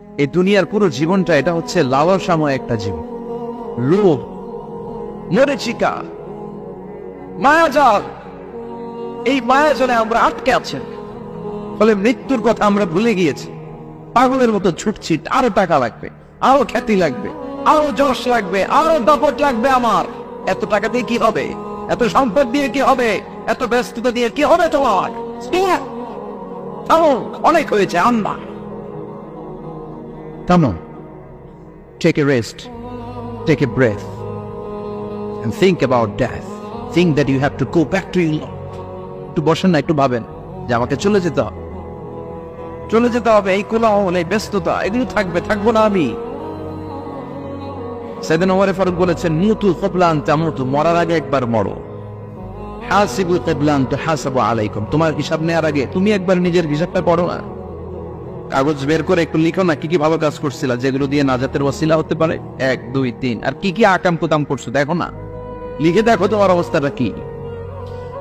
এই দুনিয়ার পুরো জীবনটা এটা হচ্ছে লালসাময় একটা জীবন, লোভ, মরিচিকা, মায়াজাল। এই মায়াজালে আমরা আটকে আছি, ফলে মৃত্যুর কথা আমরা ভুলে গিয়েছি। পাগলের মতো ছুটছি, আরো টাকা লাগবে, আরো খ্যাতি লাগবে, আরো যশ লাগবে, আরো দাপট লাগবে। আমার এত টাকা দিয়ে কি হবে? এত সম্পদ দিয়ে কি হবে? এত ব্যস্ততা দিয়ে কি হবে তোমার? অনেক হয়েছে। আন্না Come on, take a rest, take a breath, and think about death. Think that you have to go back to your Lord. একটু বসেন না, একটু ভাবেন যে আমাকে চলে যেতে হবে, চলে যেতে হবে। এই কোলাহল, এই ব্যস্ততা, এগুলো থাকবে, থাকবো না আমি। সাইয়েদনা ওমর ফারুক বলেছেন, মুতু ক্বাবলা আন তামুতু, মরার আগে একবার মরো। হাসিবু ক্বাবলা আন তুহাসাবু আলাইকুম, তোমার হিসাব নেওয়ার আগে তুমি একবার নিজের হিসাবটা করো না। কাগজ বের করে একটু লিখো না কি কি ভালো কাজ করছিলা, যেগুলো দিয়ে নাজাতের ওয়াসিলা হতে পারে। 1, 2, 3, আর কি কি আকাম কুতাম করছো দেখো না, লিখে দেখো তোমার অবস্থাটা কি।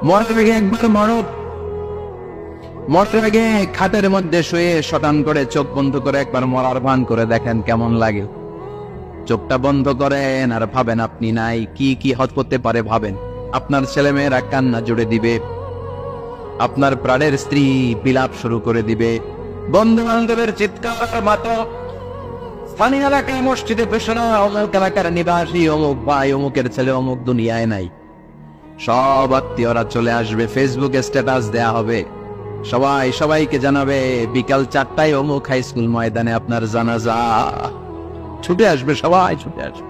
মরার আগে একবার মরো। মরার আগে খাটের মধ্যে শুয়ে শটান করে চোখ বন্ধ করে একবার মরার ভান করে দেখেন কেমন লাগে। চোখটা বন্ধ করেন আর ভাবেন আপনি নাই, কি কি হতে পারে ভাবেন। আপনার ছেলে মেয়েরা কান্না জুড়ে দিবে, আপনার প্রাণের স্ত্রী বিলাপ শুরু করে দিবে, বন্ধু বান্ধবের চিৎকার মাতো, স্থানীয় এলাকায় মসজিদে পেশনা, অমুক এলাকার নিবাসী, অমুক ভাই, অমুকের ছেলে অমুক দুনিয়ায় নাই। সব আত্মীয়রা চলে আসবে, ফেসবুকে স্ট্যাটাস দেয়া হবে, সবাই সবাইকে জানাবে বিকাল 4টায় অমুক হাই স্কুল ময়দানে আপনার জানাজা। ছুটে আসবে, সবাই ছুটে আসবে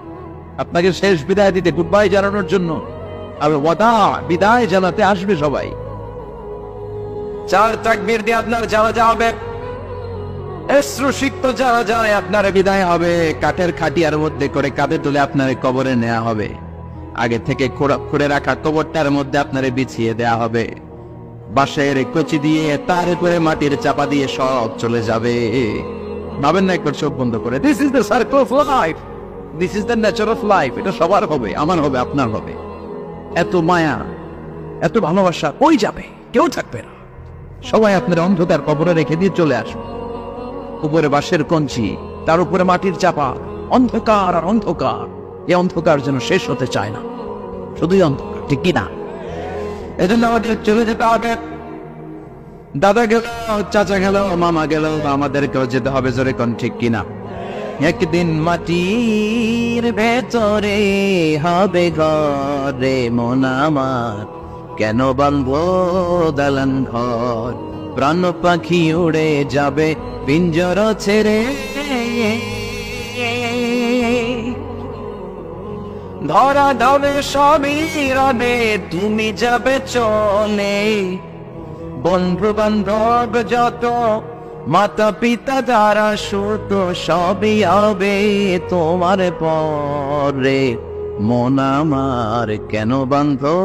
আপনাকে শেষ বিদায় দিতে, গুড বাই জানানোর জন্য। আর ওয়াদা, বিদায় জানাতে আসবে সবাই। 4 তাকবীর দিয়ে আপনার জানাজা হবে, অশ্রুসিক্ত জানাজায় আপনার বিদায় হবে। কাঠের খাটিয়ার মধ্যে করে কাঁধে তুলে আপনার কবরে নেওয়া হবে। আগে থেকে খুঁড়ে রাখা কবরটার মধ্যে আপনারে বিছিয়ে দেয়া হবে। বাঁশের কচি দিয়ে তার উপরে মাটির চাপা দিয়ে সব চলে যাবে। ভাবেন না একবার চোখ বন্ধ করে, this is the circle of life, this is the nature of life. এটা সবার হবে, আমার হবে, আপনার হবে। এত মায়া, এত ভালোবাসা কই যাবে? কেউ থাকবে না। সবাই আপনার অন্ধকার কবরে রেখে দিয়ে চলে আসবে। উপরে বাঁশের কঞ্চি, তার উপরে মাটির চাপা, অন্ধকার আর অন্ধকার। এই অন্ধকার যেন শেষ হতে চায় না, শুধুই অন্ধকার, ঠিক কিনা? এজন্য আমাদের চলে যেতে হবে। দাদা গেল, চাচা গেল, মামা গেল, আমাদেরকেও যেতে হবে, জোরে কোন ঠিক কিনা? একদিন মাটির ভেতরে হবে ঘরে মন আমার, কেন বাঁধবো দালান ঘর? প্রাণ পাখি উড়ে যাবে পিঞ্জর ছেড়ে, ধরা ধরে সবই রবে, তুমি যাবে চলে। বন্ধু বান্ধব যত, মাতা পিতা যারা সুত, সবই হবে তোমার পরে। মন আমার কেন বাঁধো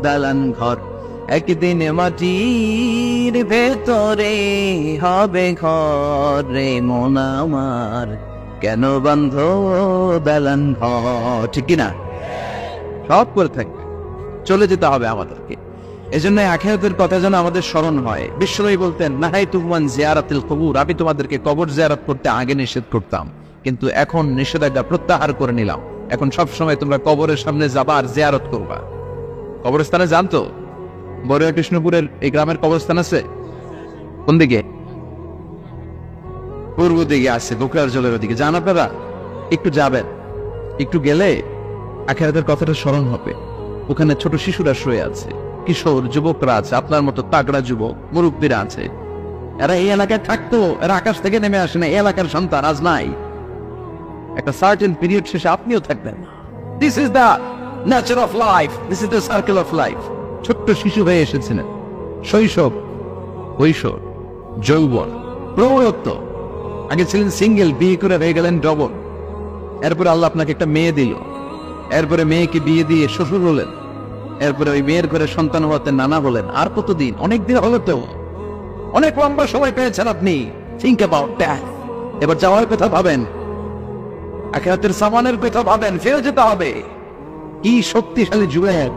দালান ঘর? একদিন মাটির ভেতরে হবে ঘরে মন আমার, কেন বাঁধো দালান ঘর? ঠিক কিনা? সব করে থাকবে, চলে যেতে হবে আমাদেরকে। এজন্য আখিরাতের কথা যেন আমাদের স্মরণ হয়। বিশ্বনবী বলতেন, নাহাইতুকুম আন জিয়ারাতিল কুবুর, আমি তোমাদেরকে কবর জিয়ারত করতে আগে নিষেধ করতাম, কিন্তু এখন নিষেধাজ্ঞা প্রত্যাহার করে নিলাম। এখন সব সময় তোমরা কবরের সামনে যাবা আর জিয়ারত করবা। কবরস্থানে জানতো বড়ুয়া কৃষ্ণপুরের এই গ্রামের কবরস্থান আছে কোন দিকে? পূর্ব দিকে আছে, গোকরার জলের ওদিকে। যান আপনারা, একটু যাবেন, একটু গেলে আখিরাতের কথাটা স্মরণ হবে। ওখানে ছোট শিশুরা শুয়ে আছে, কিশোর যুবকরা আছে, আপনার মতো তাগড়া যুবক মুরব্বীরা আছে। এরা এই এলাকায় থাকতো, এরা আকাশ থেকে নেমে আসে না, এই এলাকার সন্তান আজ নাই। একটা সার্টেন পিরিয়ড শেষে আপনিও থাকবেন। This is the nature of life, this is the circle of life. ছোট্ট শিশু হয়ে এসেছিলেন, শৈশব, কৈশোর, যৌবন, প্রৌঢ়ত্ব। আগে ছিলেন সিঙ্গেল, বিয়ে করে হয়ে গেলেন ডবল। এরপরে আল্লাহ আপনাকে একটা মেয়ে দিল, এরপরে মেয়েকে বিয়ে দিয়ে শ্বশুর হলেন, এরপরে ওই মেয়ের ঘরে সন্তান হতে নানা হলেন। আর কতদিন? অনেক দিন হলো তো, অনেক লম্বা সময় পেয়েছেন আপনি। Think about that. এবার যাওয়ার কথা ভাবেন, আখিরাতের সামানের কথা ভাবেন। ফিরে যেতে হবে। কি শক্তিশালী যুবক,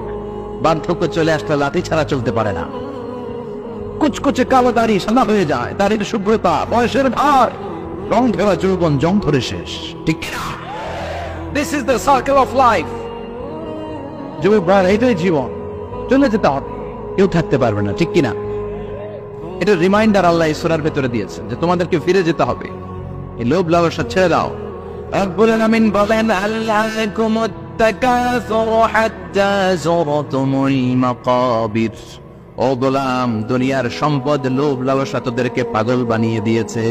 বার্ধক্য চলে আসলে লাঠি ছাড়া চলতে পারে না। কুচকুচে কালো দাড়ি সাদা হয়ে যায়, দাড়ির শুভ্রতা, বয়সের ভার, রং ধরা যৌবন জং ধরে শেষ, ঠিক না? This is the circle of life. এটাই জীবন, চলে যেতে হবে, কেউ থাকতে পারবে না, ঠিক কিনা? এটা রিমাইন্ডার আল্লাহ এই সূরার ভেতরে দিয়েছেন যে তোমাদেরকে ফিরে যেতে হবে, এই লোভ লালসা ছেড়ে দাও। রব্বুল আলামিন বলেন আল্লাহুকুমুত তাকাসুরু হাত্তা যুরতুমুল মাকাবির। ও গোলাম, দুনিয়ার সম্পদ লোভ লালসা তোদেরকে পাগল বানিয়ে দিয়েছে।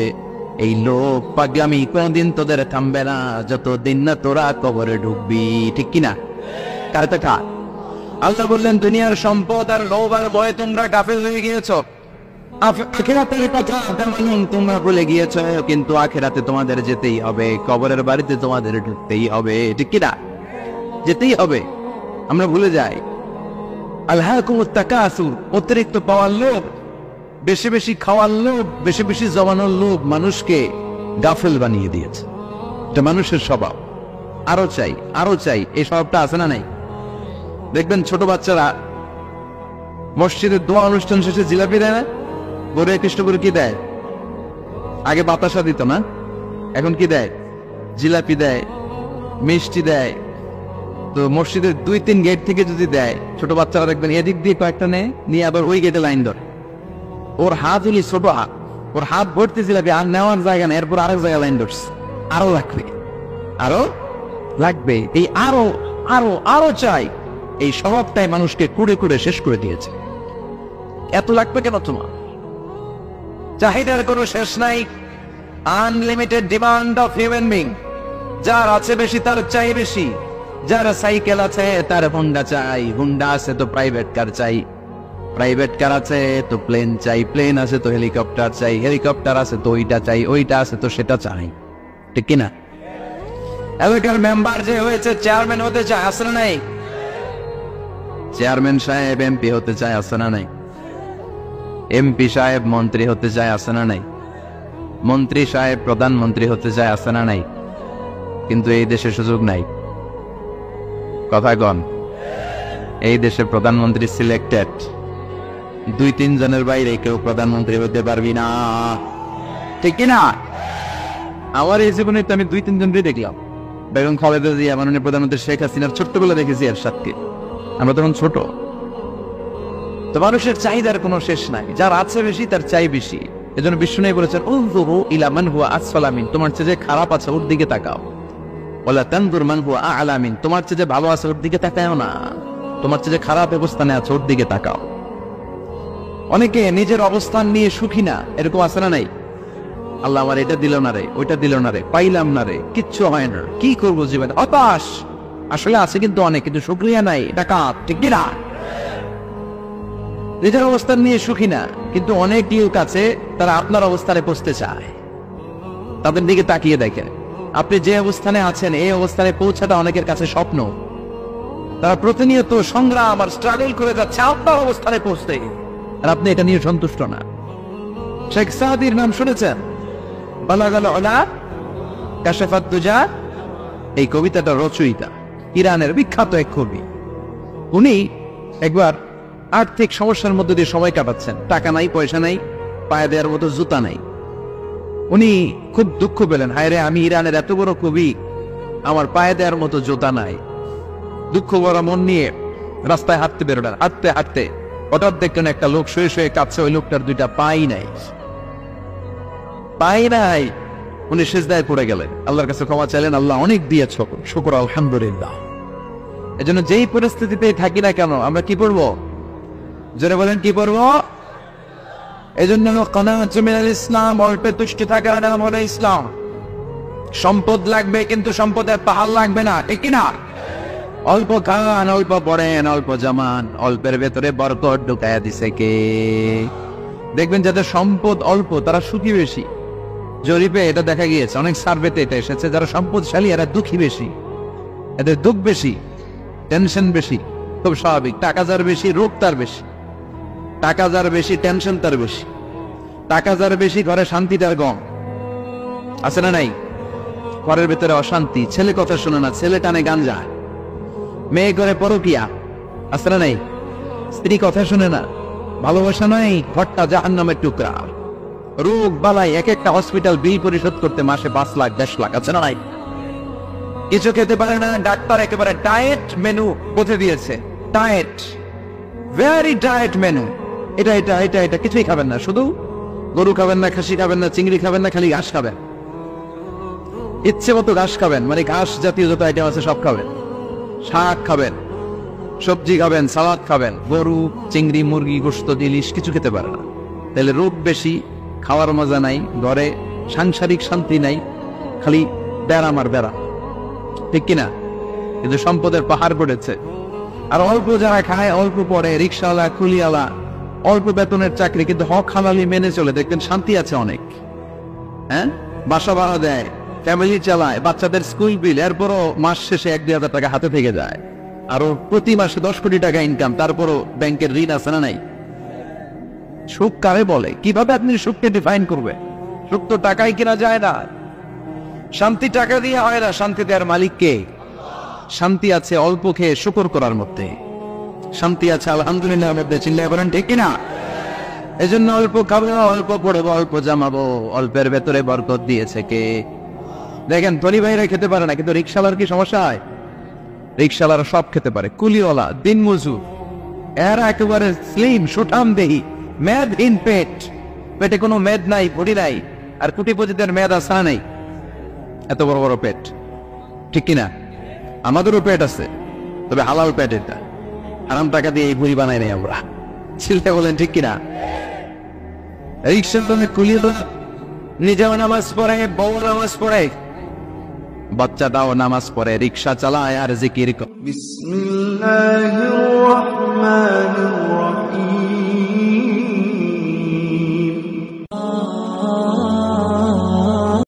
এই লোভ পাগলামি কোনদিন তোদের থামবে না যতদিন না তোরা কবরে ঢুকবি, ঠিক কিনা? কার টাকা? আল্লাহ বললেন দুনিয়ার সম্পদ আর লোভ আর ভয়ে তোমরা গাফিল হয়ে গিয়েছো। আখিরাতের কথা তেমন তোমরা ভুলে গিয়েছো, কিন্তু আখিরাতে তোমাদের যেতেই হবে, কবরের বাড়িতে তোমাদের ঢুকতেই হবে, ঠিক কিনা? যেতেই হবে, আমরা ভুলে যাই। আলহাকুমুত তাকাসুর, অতিরিক্ত পাওয়ার লোভ, বেশি বেশি খাওয়ার লোভ, বেশি বেশি জমানোর লোভ মানুষকে গাফেল বানিয়ে দিয়েছে। এটা মানুষের স্বভাব, আরো চাই আরো চাই, এই স্বভাবটা আছে না নাই? দেখবেন ছোট বাচ্চারা মসজিদের দোয়া অনুষ্ঠান শেষে জিলাপি দেয় না? গরু কৃষ্ণ করে কি দেয়? আগে বাতাসা দিত না, এখন কি দেয়? জিলাপি দেয়, মিষ্টি দেয়। তো মসজিদের 2-3 গেট থেকে যদি দেয়, ছোট বাচ্চারা দেখবেন এদিক দিয়ে কয়েকটা নিয়ে আবার ওই গেটে লাইন ধরে। ওর হাত হলি ছোট হাত, ওর হাত ভর্তি জিলাপি, আর নেওয়ার জায়গা না, এরপর আরেক জায়গায় লাইন ধরছে। আরো লাগবে, আরো লাগবে, এই আরো আরো আরো চাই, এই স্বভাবটাই মানুষকে কুড়ে কুড়ে শেষ করে দিয়েছে। এত লাগবে কেন তোমার? চাহিদার কোনো শেষ নাই, unlimited demand of human being. যার আছে বেশি তার চাই বেশি, যার সাইকেল আছে তার হুন্ডা চাই, হুন্ডা আছে তো প্রাইভেট কার চাই, প্রাইভেট কার আছে তো প্লেন চাই, প্লেন আছে তো হেলিকপ্টার চাই, হেলিকপ্টার আছে তো ওইটা চাই, ওইটা আছে তো সেটা চাই, ঠিক কিনা? এলাকার মেম্বার যে হয়েছে চেয়ারম্যান হতে চায়, আছে না নাই? চেয়ারম্যান সাহেব এমপি হতে চায়, আছে না নাই? এমপি সাহেব মন্ত্রী হতে চায়, আছে না নাই? মন্ত্রী সাহেব প্রধানমন্ত্রী হতে চায়, আছে না নাই? কিন্তু এই দেশে সুযোগ নাই। কথা কন, এই দেশে প্রধানমন্ত্রী সিলেক্টেড, 2-3 জনের বাইরে কেউ প্রধানমন্ত্রী হতে পারবি না, ঠিক কিনা? আমার এই জীবনে তো আমি 2-3 জনকে দেখলাম। বেগম খালেদা জিয়া, মাননীয় প্রধানমন্ত্রী শেখ হাসিনার ছোট্টবেলা দেখেছি এরশাদকে, আমরা তখন ছোট। তো মানুষের চাহিদার কোনো শেষ নাই, যার আছে বেশি তার চাই বেশি। এজন্য বিষ্ণু বলেছেন উনজুরু ইলা মান হুয়া আসফালা মিন, তোমার চেয়ে যে খারাপ আছে ওর দিকে তাকাও। ওয়ালা তানজুর মান হুয়া আ'লা মিন, তোমার চেয়ে যে ভালো আছে ওর দিকে তাকাও না, তোমার চেয়ে যে খারাপ অবস্থানে আছে ওর দিকে তাকাও। অনেকে নিজের অবস্থান নিয়ে সুখী না, এরকম আছে না নাই? আল্লাহ আমার এটা দিল না রে, ওইটা দিল না রে, পাইলাম না রে, কিচ্ছু হয় না, কি করবো জীবনে, হতাশ। আসলে আছে কিন্তু অনেক, কিন্তু শুকরিয়া নাই, ডাকাত, ঠিক না? নিজের অবস্থান নিয়ে সুখী না, কিন্তু অনেক লোক আছে তারা আপনার অবস্থানে পৌঁছতে চায়। তাদের দিকে তাকিয়ে দেখেন, আপনি যে অবস্থানে আছেন এই অবস্থানে পৌঁছাটা অনেকের কাছে স্বপ্ন। তারা প্রতিনিয়ত সংগ্রাম আর স্ট্রাগল করে যাচ্ছে আপনার অবস্থানে পৌঁছতে, আর আপনি এটা নিয়ে সন্তুষ্ট না। শেখ সাদির নাম শুনেছেন? বালাগাল উলা কাশাফাত দুজা, এই কবিতাটা রচয়িতা ইরানের বিখ্যাত এক কবি। উনি একবার আর্থিক সমস্যার মধ্যে দিয়ে সময় কাটাচ্ছেন, টাকা নাই, পয়সা নাই, পায়ে দেওয়ার মতো জুতা নাই। উনি খুব দুঃখ পেলেন, হায় রে, আমি ইরানের এত বড় কবি, আমার পায়ে দেওয়ার মতো জুতা নাই। দুঃখ ভরা মন নিয়ে রাস্তায় হাঁটতে বেরোলেন। হাঁটতে হাঁটতে হঠাৎ দেখলেন একটা লোক শুয়ে শুয়ে কাঁদছে, ওই লোকটার 2টা পাই নাই, পাই নাই। উনি সিজদায় পড়ে গেলেন, আল্লাহর কাছে ক্ষমা চাইলেন, আল্লাহ অনেক দিয়েছ, শুকর আলহামদুলিল্লাহ। এজন্য যেই পরিস্থিতিতে থাকি না কেন আমরা কি পড়বো? জোরে বলেন, কি পড়বো? এজন্য কানাআতু মিনাল ইসলাম, অল্পে তুষ্টি থাকার নাম হলো ইসলাম। সম্পদ লাগবে কিন্তু সম্পদের পাহাড় লাগবে না, ঠিক না? অল্প খান, অল্প পড়েন, অল্প জামান, অল্পের ভেতরে বরকত ঢুকায়া দিছে কে? দেখবেন যাদের সম্পদ অল্প তারা সুখী বেশি। জরিপে এটা দেখা গিয়েছে, অনেক সার্ভেতে এটা এসেছে, যারা সম্পদশালী এরা দুঃখী বেশি, এদের দুঃখ বেশি, টেনশন বেশি। খুব স্বাভাবিক, টাকা যার বেশি রোগ তার বেশি, টাকা যার বেশি টেনশন তার বেশি, টাকা যার বেশি ঘরে শান্তি তার কম, আছে না নাই? ঘরের ভেতরে অশান্তি, ছেলে কথা শুনে না, ছেলে টানে গাঞ্জা, মেয়ে করে পরকিয়া, আছে না নাই? স্ত্রী কথা শুনে না, ভালোবাসা নাই, ঘরটা জাহান্নামের টুকরা। রোগ বালাই, এক একটা হসপিটাল বিল পরিশোধ করতে মাসে 5 লাখ 10 লাখ আছে না নাই? কিছু খেতে পারে না, ডাক্তার একেবারে ডায়েট মেনু বলে দিয়েছে। ডায়েট, ভেরি ডায়েট মেনু, এটা এটা এটা এটা কিছুই খাবেন না, শুধু গরু খাবেন না, খাসি খাবেন না, চিংড়ি খাবেন না, খালি ঘাস খাবেন, ইচ্ছে মতো ঘাস খাবেন, মানে ঘাস জাতীয় যত আইটেম আছে সব খাবেন, শাক খাবেন, সবজি খাবেন, সালাদ খাবেন। গরু, চিংড়ি, মুরগি, গোশত, ইলিশ কিছু খেতে পারে না। তাহলে রোগ বেশি, খাওয়ার মজা নাই, ঘরে সাংসারিক শান্তি নাই, খালি ব্যারাম আর ব্যারাম, ঠিক কিনা? কিন্তু সম্পদের পাহাড় পড়েছে। আর অল্প যারা খায়, অল্প পড়ে, রিক্সাওয়ালা, কুলিওয়ালা, অল্প বেতনের চাকরি, কিন্তু হক হালালি মেনে চলে, দেখবেন শান্তি আছে অনেক। হ্যাঁ, বাসা ভাড়া দেয়, ফ্যামিলি চালায়, বাচ্চাদের স্কুল বিল, এরপরও মাস শেষে 1-2 হাজার টাকা হাতে থেকে যায়। আরো প্রতি মাসে 10 কোটি টাকা ইনকাম, তারপরও ব্যাংকের ঋণ আছে না নাই? সুখ কারে বলে? কিভাবে আপনি সুখকে ডিফাইন করবে? সুখ তো টাকায় কিনা যায় না, শান্তি টাকা দিয়ে হয় না। শান্তি দেওয়ার মালিক কে? শান্তি আছে অল্প খেয়ে শুকর করার মধ্যে, শান্তি আছে আলহামদুলিল্লাহ মধ্যে, চিল্লায় বলেন ঠিক কিনা? এই জন্য অল্প খাবো, অল্প পড়বো, অল্প জামাবো, অল্পের ভেতরে বরকত দিয়েছে কে? দেখেন ধনী ভাইরা খেতে পারে না, কিন্তু রিক্সাওয়ালার কি সমস্যা হয়? রিক্সাওয়ালারা সব খেতে পারে, কুলিওয়ালা, দিনমজুর, এরা একেবারে স্লিম সুঠাম দেহি, মেদহীন পেট, পেটে কোনো মেদ নাই, বডি নাই। আর কোটিপতিদের মেদ আসা নাই, এত বড় বড় পেট, ঠিক কিনা? আমাদেরও পেট আছে, তবে হালাল পেট, এটা হারাম টাকা দিয়ে এই ভুড়ি বানাই নাই আমরা, ছিলতে বলেন ঠিক কিনা? রিক্সার দামে কুলিওয়ালা নিজেও নামাজ পড়ে, বউ নামাজ পড়ে, বাচ্চাটাও নামাজ পড়ে, রিক্সা চালায় আর জিকির করে। বিসমিল্লাহির রহমানির রহিম।